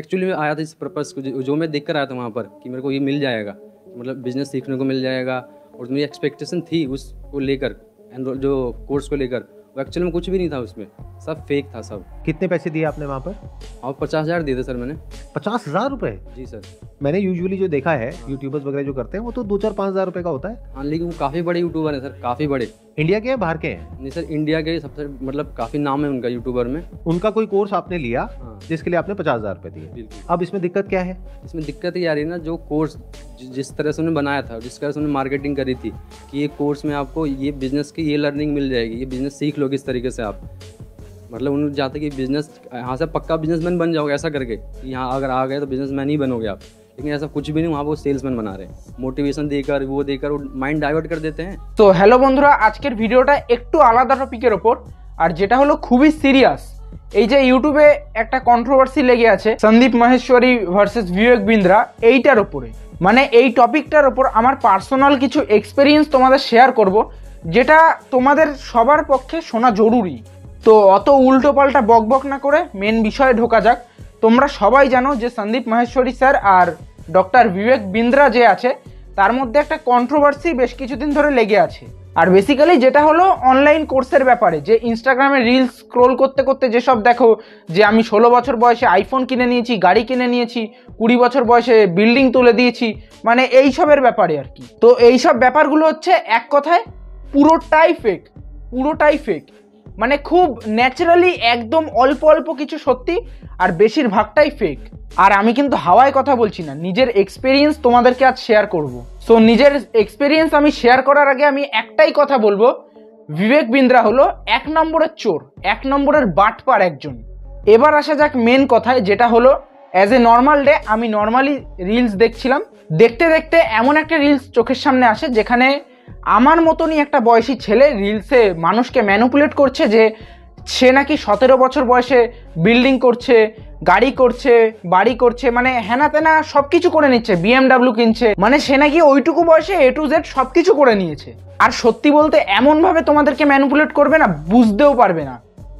Actually में आया था इस पर्पज़ को, जो मैं देख कर आया था वहाँ पर कि मेरे को ये मिल जाएगा, मतलब बिजनेस सीखने को मिल जाएगा, और मेरी एक्सपेक्टेशन थी उसको लेकर, जो कोर्स को लेकर, वो एक्चुअली में कुछ भी नहीं था उसमें, सब फेक था सब। कितने पैसे दिए आपने वहाँ पर? और 50,000 दिए थे सर मैंने। 50,000 रुपये? जी सर। मैंने यूजुअली जो देखा है यूट्यूबर्स वगैरह जो करते हैं वो तो 2-4-5,000 रुपये का होता है। हाँ, लेकिन वो काफ़ी बड़े यूट्यूबर हैं सर, काफ़ी बड़े। इंडिया के हैं बाहर के हैं? नहीं सर, इंडिया के सबसे, मतलब काफ़ी नाम है उनका यूट्यूबर में। उनका कोई कोर्स आपने लिया? हाँ। जिसके लिए आपने 50,000 रुपये दिए। बिल्कुल। अब इसमें दिक्कत क्या है? इसमें दिक्कत ये आ रही है ना, जो कोर्स जिस तरह से उन्होंने बनाया था, जिस तरह से उन्होंने मार्केटिंग करी थी कि ये कोर्स में आपको ये बिज़नेस की ये लर्निंग मिल जाएगी, ये बिज़नेस सीख लो किस तरीके से आप, मतलब उन्होंने चाहते कि बिज़नेस यहाँ से पक्का बिजनेसमैन बन जाओगे ऐसा करके, कि यहाँ अगर आ गए तो बिजनेसमैन ही बनोगे आप, लेकिन ऐसा कुछ भी नहीं, वहाँ वो सेल्समैन बना रहे हैं, मोटिवेशन देकर वो देकर माइंड डाइवर्ट कर देते हैं। तो হ্যালো বন্ধুরা, আজকের ভিডিওটা একটু আলাদা টপিকের ওপর, আর যেটা হলো খুবই সিরিয়াস। এই যে ইউটিউবে একটা কন্ট্রোভার্সি লেগে আছে সন্দীপ মাহেশ্বরী ভার্সেস বিবেক বিন্দ্রা, এইটার উপরে, মানে এই টপিকটার ওপর আমার পার্সোনাল কিছু এক্সপেরিয়েন্স তোমাদের শেয়ার করব, যেটা তোমাদের সবার পক্ষে শোনা জরুরি। তো অত উল্টো পাল্টা বকবক না করে মেন বিষয়ে ঢোকা যাক। তোমরা সবাই জানো যে সন্দীপ মাহেশ্বরী স্যার আর ডক্টর বিবেক বিন্দ্রা যে আছে তার মধ্যে একটা কন্ট্রোভার্সি বেশ কিছুদিন ধরে লেগে আছে। আর বেসিক্যালি যেটা হলো অনলাইন কোর্সের ব্যাপারে, যে ইনস্টাগ্রামে রিলস স্ক্রোল করতে করতে যেসব দেখো যে আমি 16 বছর বয়সে আইফোন কিনে নিয়েছি, গাড়ি কিনে নিয়েছি, 20 বছর বয়সে বিল্ডিং তুলে দিয়েছি, মানে এইসবের ব্যাপারে আর কি। তো এইসব ব্যাপারগুলো হচ্ছে এক কথায় পুরোটাই ফেক, পুরোটাই ফেক, মানে খুব ন্যাচারালি একদম অল্প অল্প কিছু সত্যি আর বেশিরভাগটাই ফেক। আর আমি কিন্তু হাওয়ায় কথা বলছি না, নিজের এক্সপেরিয়েন্স তোমাদেরকে আজ শেয়ার করব। সো নিজের এক্সপেরিয়েন্স আমি শেয়ার করার আগে আমি একটাই কথা বলবো, বিবেক বিন্দ্রা হলো 1 নম্বরের চোর, 1 নম্বরের বাটপার একজন। এবার আসা যাক মেন কথায়, যেটা হলো অ্যাজ এ নর্মাল ডে আমি নর্মালি রিলস দেখছিলাম, দেখতে দেখতে এমন একটা রিলস চোখের সামনে আসে যেখানে আমার মতনই একটা বয়সী ছেলে রিলসে মানুষকে ম্যানিপুলেট করছে যে সে নাকি 17 বছর বয়সে বিল্ডিং করছে, গাড়ি করছে, বাড়ি করছে, মানে হেনা তেনা সব কিছু করে নিচ্ছে, BMW কিনছে, মানে সে নাকি ওইটুকু বয়সে A to Z সব কিছু করে নিয়েছে। আর সত্যি বলতে এমনভাবে তোমাদেরকে ম্যানিপুলেট করবে না, বুঝতেও পারবে না,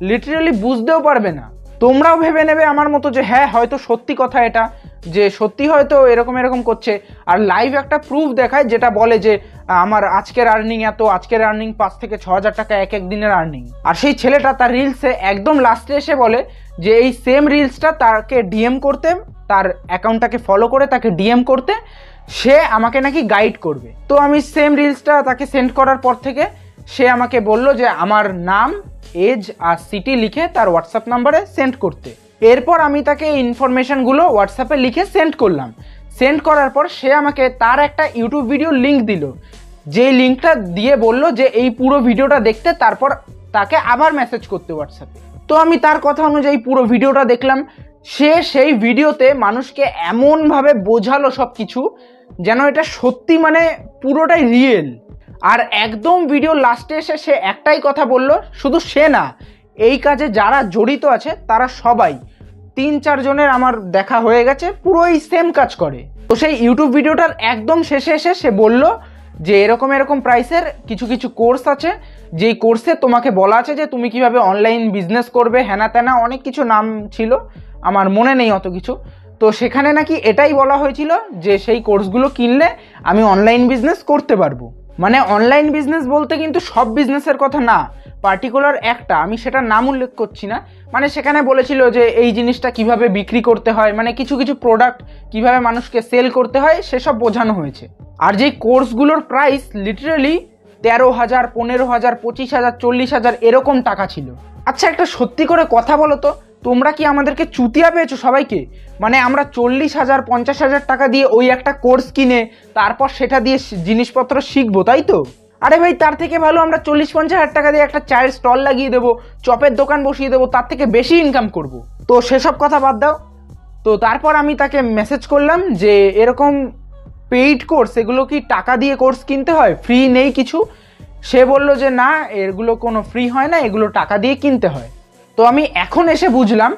লিটারালি বুঝতেও পারবে না। তোমরাও ভেবে নেবে আমার মতো যে হ্যাঁ হয়তো সত্যি কথা এটা, যে সত্যি হয়তো এরকম এরকম করছে, আর লাইভ একটা প্রুফ দেখায় যেটা বলে যে আমার আজকের আর্নিং এত, আজকের আর্নিং 5 থেকে 6,000 টাকা এক এক দিনের আর্নিং। আর সেই ছেলেটা তার রিলসে একদম লাস্টে এসে বলে যে এই সেম রিলসটা তাকে ডিএম করতে, তার অ্যাকাউন্টটাকে ফলো করে তাকে ডিএম করতে, সে আমাকে নাকি গাইড করবে। তো আমি সেম রিলসটা তাকে সেন্ড করার পর থেকে সে আমাকে বলল যে আমার নাম, এজ আর সিটি লিখে তার হোয়াটসঅ্যাপ নাম্বারে সেন্ড করতে। এরপর আমি তাকে ইনফরমেশনগুলো হোয়াটসঅ্যাপে লিখে সেন্ড করলাম। সেন্ড করার পর সে আমাকে তার একটা ইউটিউব ভিডিও লিঙ্ক দিল, যেই লিঙ্কটা দিয়ে বলল যে এই পুরো ভিডিওটা দেখতে, তারপর তাকে আবার মেসেজ করতে হোয়াটসঅ্যাপে। তো আমি তার কথা অনুযায়ী পুরো ভিডিওটা দেখলাম। সে সেই ভিডিওতে মানুষকে এমনভাবে বোঝালো সব কিছু যেন এটা সত্যি, মানে পুরোটাই রিয়েল। আর একদম ভিডিও লাস্টে এসে সে একটাই কথা বলল, শুধু সে না, এই কাজে যারা জড়িত আছে তারা সবাই, 3-4 জনের আমার দেখা হয়ে গেছে, পুরোই সেম কাজ করে। তো সেই ইউটিউব ভিডিওটার একদম শেষে এসে সে বলল যে এরকম এরকম প্রাইসের কিছু কিছু কোর্স আছে, যেই কোর্সে তোমাকে বলা আছে যে তুমি কিভাবে অনলাইন বিজনেস করবে, হ্যানা ত্যানা অনেক কিছু নাম ছিল, আমার মনে নেই অত কিছু। তো সেখানে নাকি এটাই বলা হয়েছিল যে সেই কোর্সগুলো কিনলে আমি অনলাইন বিজনেস করতে পারবো। মানে অনলাইন বিজনেস বলতে কিন্তু সব বিজনেসের কথা না, পার্টিকুলার একটা, আমি সেটার নাম উল্লেখ করছি না। মানে সেখানে বলেছিল যে এই জিনিসটা কিভাবে বিক্রি করতে হয়, মানে কিছু কিছু প্রোডাক্ট কিভাবে মানুষকে সেল করতে হয় সেসব বোঝানো হয়েছে। আর যেই কোর্সগুলোর প্রাইস লিটারালি 13,000, 15,000, 25,000, 40,000 এরকম টাকা ছিল। আচ্ছা একটা সত্যি করে কথা বলো তো, তোমরা কি আমাদেরকে চুতিয়া পেয়েছো সবাইকে? মানে আমরা 40,000, 50,000 টাকা দিয়ে ওই একটা কোর্স কিনে তারপর সেটা দিয়ে জিনিসপত্র শিখবো, তাই তো? আরে ভাই, তার থেকে ভালো আমরা 40-50,000 টাকা দিয়ে একটা চায়ের স্টল লাগিয়ে দেবো, চপের দোকান বসিয়ে দেবো, তার থেকে বেশি ইনকাম করব। তো সেসব কথা বাদ দাও। তো তারপর আমি তাকে মেসেজ করলাম যে এরকম পেইড কোর্স, এগুলো কি টাকা দিয়ে কোর্স কিনতে হয়, ফ্রি নেই কিছু? সে বলল যে না, এগুলো কোনো ফ্রি হয় না, এগুলো টাকা দিয়ে কিনতে হয়। তো আমি এখন এসে বুঝলাম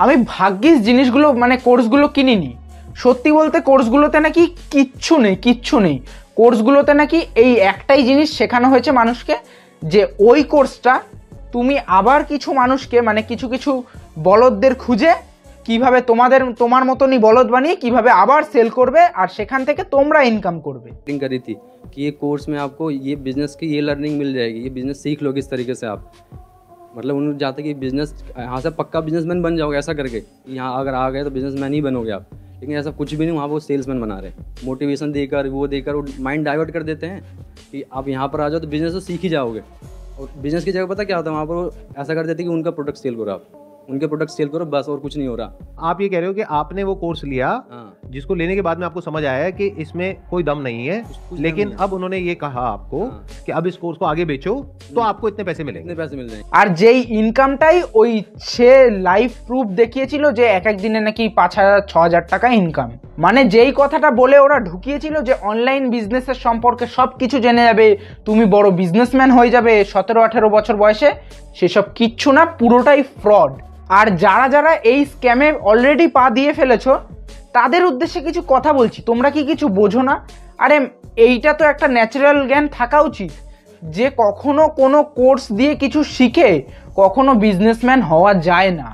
আমি ভাগ্যিস জিনিসগুলো, মানে কোর্সগুলো কিনিনি। সত্যি বলতে কোর্সগুলোতে নাকি কিচ্ছু নেই, কিচ্ছু নেই। কোর্সগুলোতে নাকি এই একটাই জিনিস শেখানো হয়েছে মানুষকে, যে ওই কোর্সটা তুমি আবার কিছু মানুষকে, মানে কিছু কিছু বলদদের খুঁজে কিভাবে তোমার মতনই বলদ বানিয়ে কিভাবে আবার সেল করবে আর সেখান থেকে তোমরা ইনকাম করবে। करी थी कि ये कोर्स में आपको ये बिजनेस की ये लर्निंग मिल जाएगी, ये बिजनेस सीख लोगे इस तरीके से आप। मतलब उन्होंने चाहते कि बिजनेस यहाँ से पक्का बिजनेसमैन बन जाओगे ऐसा करके, यहाँ अगर आ गए तो बिजनेसमैन ही बनोगे आप, लेकिन ऐसा कुछ भी नहीं, वहाँ वो सेल्समैन बना रहे, मोटिवेशन देकर वो माइंड डाइवर्ट कर देते हैं कि आप यहाँ पर आ जाओ तो बिजनेस तो सीख ही जाओगे। और बिजनेस की जगह पता क्या होता है, वहाँ पर वो ऐसा कर देते कि उनका प्रोडक्ट सेल करो, आप उनके प्रोडक्ट सेल करो बस, और कुछ नहीं हो रहा। आप ये कह रहे हो कि आपने वो कोर्स लिया, हाँ, जिसको लेने के बाद में आपको समझ आया है कि इसमें कोई दम नहीं है, लेकिन अब उन्होंने ये कहा आपको कि अब इस कोर्स को आगे बेचो तो आपको इतने पैसे मिलेंगे, इतने पैसे मिल जाएंगे। আর যেই ইনকামটাই ওই সে লাইভ প্রুফ দেখিয়েছিল যে এক এক দিনে নাকি 5,000-6,000 টাকা ইনকাম, মানে যেই কথাটা বলে ওরা ঢুকিয়েছিল যে অনলাইন বিজনেসের সম্পর্কে সব কিছু জেনে যাবে, তুমি বড় বিজনেসম্যান হয়ে যাবে 17-18 বছর বয়সে, সেসব কিচ্ছু না, পুরোটাই ফ্রড। আর যারা যারা এই স্ক্যামে অলরেডি পা দিয়ে ফেলেছো তাদের উদ্দেশ্যে কিছু কথা বলছি, তোমরা কি কিছু বোঝো না? আরে এইটা তো একটা ন্যাচারাল জ্ঞান থাকা উচিত যে কখনো কোনো কোর্স দিয়ে কিছু শিখে কখনো বিজনেসম্যান হওয়া যায় না।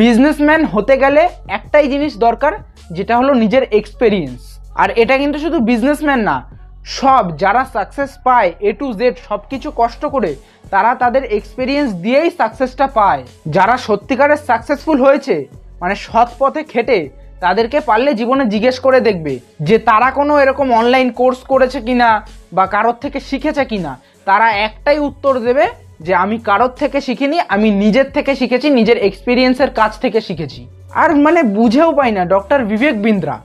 বিজনেসম্যান হতে গেলে একটাই জিনিস দরকার, যেটা হলো নিজের এক্সপেরিয়েন্স। আর এটা কিন্তু শুধু বিজনেসম্যান না, সব যারা সাকসেস পায় A to Z সব কিছু কষ্ট করে তারা তাদের এক্সপেরিয়েন্স দিয়েই সাকসেসটা পায়। যারা সত্যিকারের সাকসেসফুল হয়েছে মানে সৎ পথে খেটে, তাদেরকে পারলে জীবনে জিজ্ঞেস করে দেখবে যে তারা কোনো এরকম অনলাইন কোর্স করেছে কিনা বা কারোর থেকে শিখেছে কিনা। তারা একটাই উত্তর দেবে যে আমি কারোর থেকে শিখিনি, আমি নিজের থেকে শিখেছি, নিজের এক্সপিরিয়েন্সের কাছ থেকে শিখেছি। আর মানে বুঝেও পাই না, ডক্টর বিবেক বিন্দ্রা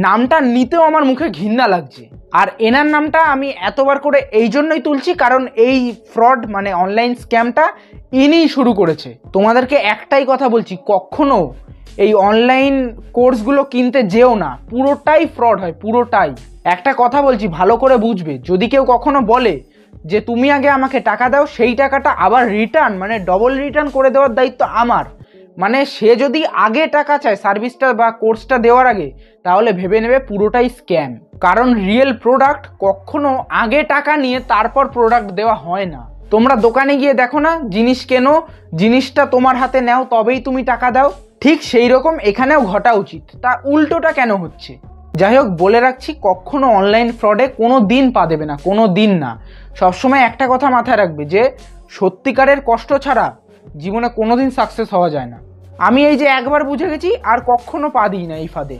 নামটা নিতেও আমার মুখে ঘৃণা লাগছে। আর এনার নামটা আমি এতবার করে এই জন্যই তুলছি কারণ এই ফ্রড মানে অনলাইন স্ক্যামটা ইনিই শুরু করেছে। তোমাদেরকে একটাই কথা বলছি, কখনো এই অনলাইন কোর্সগুলো কিনতে যেও না, পুরোটাই ফ্রড হয়, পুরোটাই। একটা কথা বলছি, ভালো করে বুঝবে, যদি কেউ কখনো বলে যে তুমি আগে আমাকে টাকা দাও, সেই টাকাটা আবার রিটার্ন মানে ডবল রিটার্ন করে দেওয়ার দায়িত্ব আমার। মানে সে যদি আগে টাকা চায় সার্ভিসটা বা কোর্সটা দেওয়ার আগে, তাহলে ভেবে নেবে পুরোটাই স্ক্যাম। কারণ রিয়েল প্রোডাক্ট কখনো আগে টাকা নিয়ে তারপর প্রোডাক্ট দেওয়া হয় না। তোমরা দোকানে গিয়ে দেখো না, জিনিস কেনো, জিনিসটা তোমার হাতে নাও তবেই তুমি টাকা দাও, ঠিক সেই রকম এখানেও ঘটা উচিত। তার উল্টোটা কেন হচ্ছে? যাই হোক, বলে রাখছি, কখনো অনলাইন ফ্রডে কোনো দিন পা দেবে না, কোনো দিন না। সবসময় একটা কথা মাথায় রাখবে যে সত্যিকারের কষ্ট ছাড়া জীবনে কোনোদিন সাকসেস হওয়া যায় না। আমি এই যে একবার বুঝে গেছি আর কখনো পা দিই না এই ফাঁদে।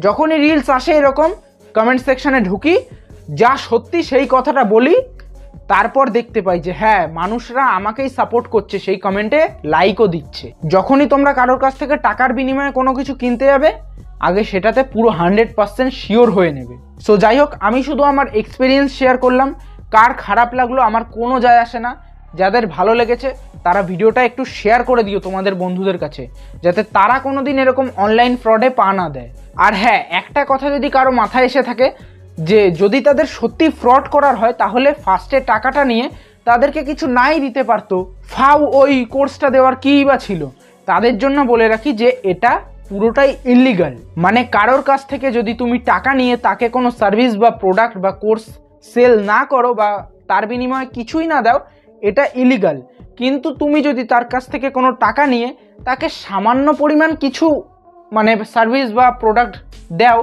যখনই রিলস আসে এরকম কমেন্ট সেকশনে ঢুকি, যা সত্যি সেই কথাটা বলি, তারপর দেখতে পাই যে হ্যাঁ মানুষরা আমাকেই সাপোর্ট করছে, সেই কমেন্টে লাইকও দিচ্ছে। যখনই তোমরা কারোর কাছ থেকে টাকার বিনিময়ে কোনো কিছু কিনতে যাবে, আগে সেটাতে পুরো 100% শিওর হয়ে নেবে। সো যাই হোক, আমি শুধু আমার এক্সপিরিয়েন্স শেয়ার করলাম, কার খারাপ লাগলো আমার কোনো যায় আসে না। যাদের ভালো লেগেছে তারা ভিডিওটা একটু শেয়ার করে দিও তোমাদের বন্ধুদের কাছে, যাতে তারা কোনোদিন এরকম অনলাইন ফ্রডে পা না দেয়। আর হ্যাঁ, একটা কথা যদি কারো মাথায় এসে থাকে যে যদি তাদের সত্যি ফ্রড করার হয়, তাহলে ফার্স্টে টাকাটা নিয়ে তাদেরকে কিছু নাই দিতে পারতো, ফাও ওই কোর্সটা দেওয়ার কী বা ছিল, তাদের জন্য বলে রাখি যে এটা পুরোটাই ইলিগাল। মানে কারোর কাছ থেকে যদি তুমি টাকা নিয়ে তাকে কোনো সার্ভিস বা প্রোডাক্ট বা কোর্স সেল না করো বা তার বিনিময়ে কিছুই না দাও, এটা ইলিগাল। কিন্তু তুমি যদি তার কাছ থেকে কোনো টাকা নিয়ে তাকে সামান্য পরিমাণ কিছু মানে সার্ভিস বা প্রোডাক্ট দাও,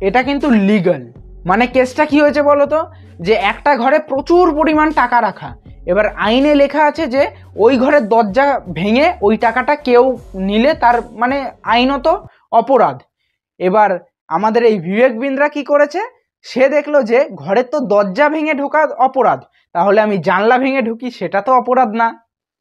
এটা কিন্তু লিগাল। মানে কেসটা কি হয়েছে বলো তো, যে একটা ঘরে প্রচুর পরিমাণ টাকা রাখা, এবার আইনে লেখা আছে যে ওই ঘরের দরজা ভেঙে ওই টাকাটা কেউ নিলে তার মানে আইনত অপরাধ। এবার আমাদের এই বিবেক বিন্দ্রা কি করেছে, সে দেখলো যে ঘরের তো দরজা ভেঙে ঢোকা অপরাধ, তাহলে আমি জানলা ভেঙে ঢুকি, সেটা তো অপরাধ না।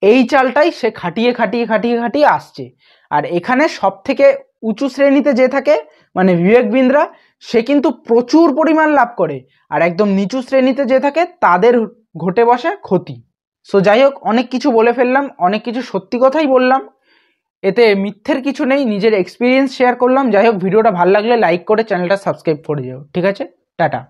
এই চালটাই সে খাটিয়ে খাটিয়ে খাটিয়ে খাটিয়ে আসছে। আর এখানে সব থেকে উঁচু শ্রেণীতে যে থাকে মানে বিবেক বিন্দ্রা, সে কিন্তু প্রচুর পরিমাণ লাভ করে, আর একদম নিচু শ্রেণীতে যে থাকে তাদের ঘটে বসে ক্ষতি। সো যাই হোক, অনেক কিছু বলে ফেললাম, অনেক কিছু সত্যি কথাই বললাম, এতে মিথ্যের কিছু নেই, নিজের এক্সপিরিয়েন্স শেয়ার করলাম। যাই হোক, ভিডিওটা ভালো লাগলে লাইক করে চ্যানেলটা সাবস্ক্রাইব করে যাও, ঠিক আছে? টাটা।